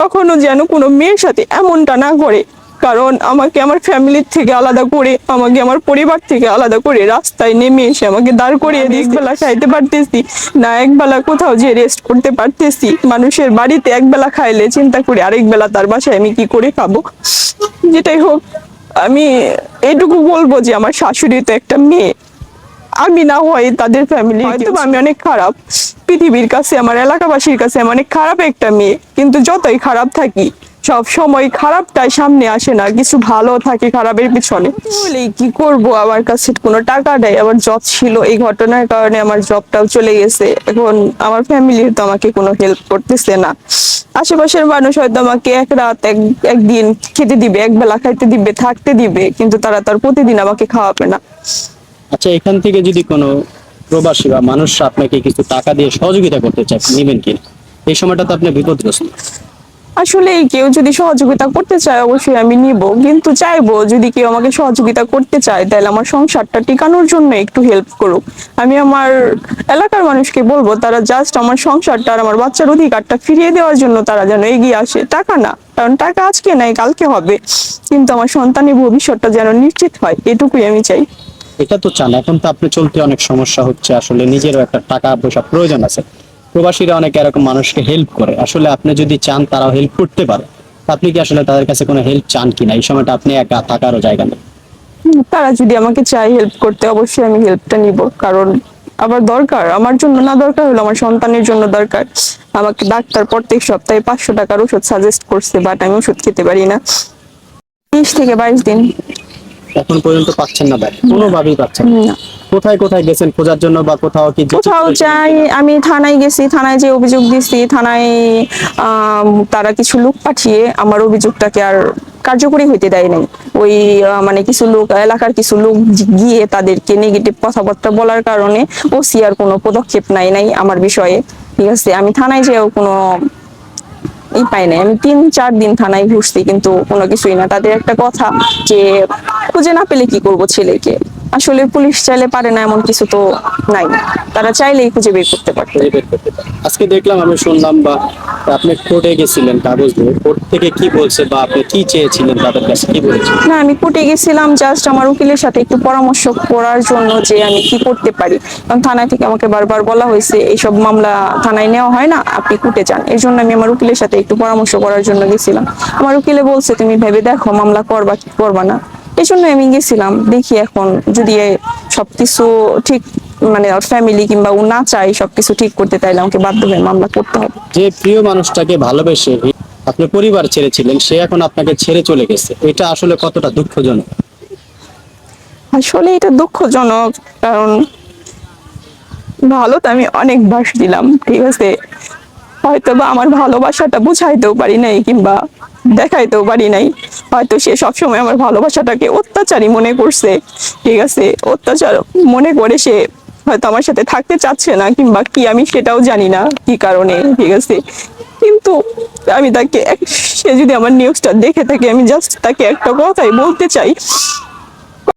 কখনো যেন কোনো মেয়ের সাথে এমনটা না করে। কারণ আমাকে আমার ফ্যামিলির থেকে আলাদা করে, আমাকে আমার পরিবার থেকে আলাদা করে রাস্তায় নেমে এসে আমাকে দাঁড় করিয়ে দিয়ে একবেলা খাইতে পারতেছি না, একবেলা কোথাও যে রেস্ট করতে পারতেছি। মানুষের বাড়িতে একবেলা খাইলে চিন্তা করি আরেক বেলা তার বাসায় আমি কি করে খাবো। যেটাই হোক, আমি এইটুকু বলবো যে আমার শাশুড়ি তো একটা মেয়ে, আমি না হয় তাদের ফ্যামিলি, হয়তো আমি অনেক খারাপ পৃথিবীর কাছে, আমার এলাকাবাসীর কাছে আমি অনেক খারাপ একটা মেয়ে, কিন্তু যতই খারাপ থাকি সব সময় খারাপটাই সামনে আসে না, কিছু ভালো থাকে খারাপের পিছনে। বলেই কি করব, আমার কাছে কোনো টাকা নেই, আমার জব ছিল, এই ঘটনার কারণে আমার জবটাও চলে গেছে। এখন আমার ফ্যামিলি তো আমাকে কোনো হেল্প করতেছে না। আশেপাশের মানুষ হয়তো আমাকে এক রাত একদিন খেতে দিবে, একবেলা খাইতে দিবে, থাকতে দিবে, কিন্তু তারা তার প্রতিদিন আমাকে খাওয়াবে না। আচ্ছা, এখান থেকে যদি কোনো প্রবাসী বা মানুষ আপনাকে কিছু টাকা দিয়ে সহযোগিতা করতে চায়, নেবেন কিনা? এই সময়টা তো আপনি বিপদগ্রস্ত। আসলে কেউ যদি সহযোগিতা করতে চায় অবশ্যই আমি নিব, কিন্তু চাইবো যদি কেউ আমাকে সহযোগিতা করতে চায় তাহলে আমার সংসারটা টিকানোর জন্য একটু হেল্প করুক। আমি আমার এলাকার মানুষকে বলবো তারা জাস্ট আমার সংসারটা আর আমার বাচ্চার অধিকারটা ফিরিয়ে দেওয়ার জন্য তারা যেন এগিয়ে আসে। টাকা না, কারণ টাকা আজকে নাই কালকে হবে, কিন্তু আমার সন্তানের ভবিষ্যৎটা যেন নিশ্চিত হয়, এটুকুই আমি চাই। এটা তো চান, এখন তো আপনি চলতে অনেক সমস্যা হচ্ছে, আসলে নিজেরও একটা টাকা পয়সা প্রয়োজন আছে। প্রবাসীরা অনেক এরকম মানুষকে হেল্প করে, আসলে আপনি যদি চান তারাও হেল্প করতে পারে। আপনি কি আসলে তাদের কাছে কোনো হেল্প চান কিনা? এই সময়টা আপনি একা থাকারও জায়গা নেই। তারা যদি আমাকে চায় হেল্প করতে অবশ্যই আমি হেল্পটা নিব, কারণ আবার দরকার আমার জন্য না, দরকার হলো আমার সন্তানের জন্য দরকার। আমাকে ডাক্তার প্রত্যেক সপ্তাহে 500 টাকার ওষুধ সাজেস্ট করছে, বাট আমি ওষুধ খেতে পারি না। 20 থেকে 22 দিন। এখন পর্যন্ত পাচ্ছেন না ভাই? কোনোভাবেই পাচ্ছেন না? না, কোথায় কোথায় গেছেন খোঁজার জন্য, বা কোথাও কি কোথাও যাই, আমি থানায় গেছি, থানায় যে অভিযোগ দিছি, থানায় তারা কিছু লোক পাঠিয়ে আমার অভিযোগটাকে আর কার্যকরী হইতে দেয় নাই। ওই মানে কিছু লোক, এলাকার কিছু লোক গিয়ে তাদেরকে নেগেটিভ কথাবার্তা বলার কারণে ওসি আর কোনো পদক্ষেপ নাই আমার বিষয়ে। ঠিক আছে, আমি থানায় যেও কোনো পাই নাই। আমি 3-4 দিন থানায় ঘুরছি, কিন্তু কোনো কিছুই না। তাদের একটা কথা যে খুঁজে না পেলে কি করব ছেলেকে। আসলে পুলিশ চাইলে পারে না এমন কিছু তো নাই, তারা চাইলেই খুঁজে বের করতে পারত। আজকে দেখলাম, আমি শুনলাম, বা আপনি কোর্টে গেছিলেন কাগজ নিয়ে, কোর্ট থেকে কি বলছে বা আপনি কি চেয়েছিলেন, তাদের কাছে কি বলেছেন? না, আমি কোর্টে গেছিলাম জাস্ট আমার উকিলের সাথে একটু পরামর্শ করার জন্য যে আমি কি করতে পারি, কারণ থানা থেকে আমাকে বারবার বলা হয়েছে এইসব মামলা থানায় নেওয়া হয় না, আপনি কোর্টে যান। এই জন্য আমি আমার উকিলের সাথে একটু পরামর্শ করার জন্য গেছিলাম। আমার উকিলে বলছে তুমি ভেবে দেখো মামলা করবা কি করবা না। এই জন্য আমি গেছিলাম, দেখি এখন যদি সবকিছু ঠিক, মানে ফ্যামিলি কিংবা ও না চাই সবকিছু ঠিক করতে, তাইলে আমাকে বাধ্য হয়ে মামলা করতে হবে। যে প্রিয় মানুষটাকে ভালোবেসে আপনি পরিবার ছেড়েছিলেন, সে এখন আপনাকে ছেড়ে চলে গেছে, এটা আসলে কতটা দুঃখজনক? আসলে এটা দুঃখজনক, কারণ ভালো তো আমি অনেক বাসছিলাম, ঠিক আছে, হয়তো বা আমার ভালোবাসাটা বুঝাইতেও পারি নাই কিংবা দেখাইতেও পারি নাই। হয়তো সে সবসময় আমার ভালোবাসাটাকে অত্যাচারী মনে করছে, ঠিক আছে, অত্যাচার মনে করে সে হয়তো আমার সাথে থাকতে চাচ্ছে না, কিংবা কি আমি সেটাও জানি না কি কারণে, ঠিক আছে। কিন্তু আমি তাকে সে যদি আমার নিউজটা দেখে থাকে, আমি জাস্ট তাকে একটা কথাই বলতে চাই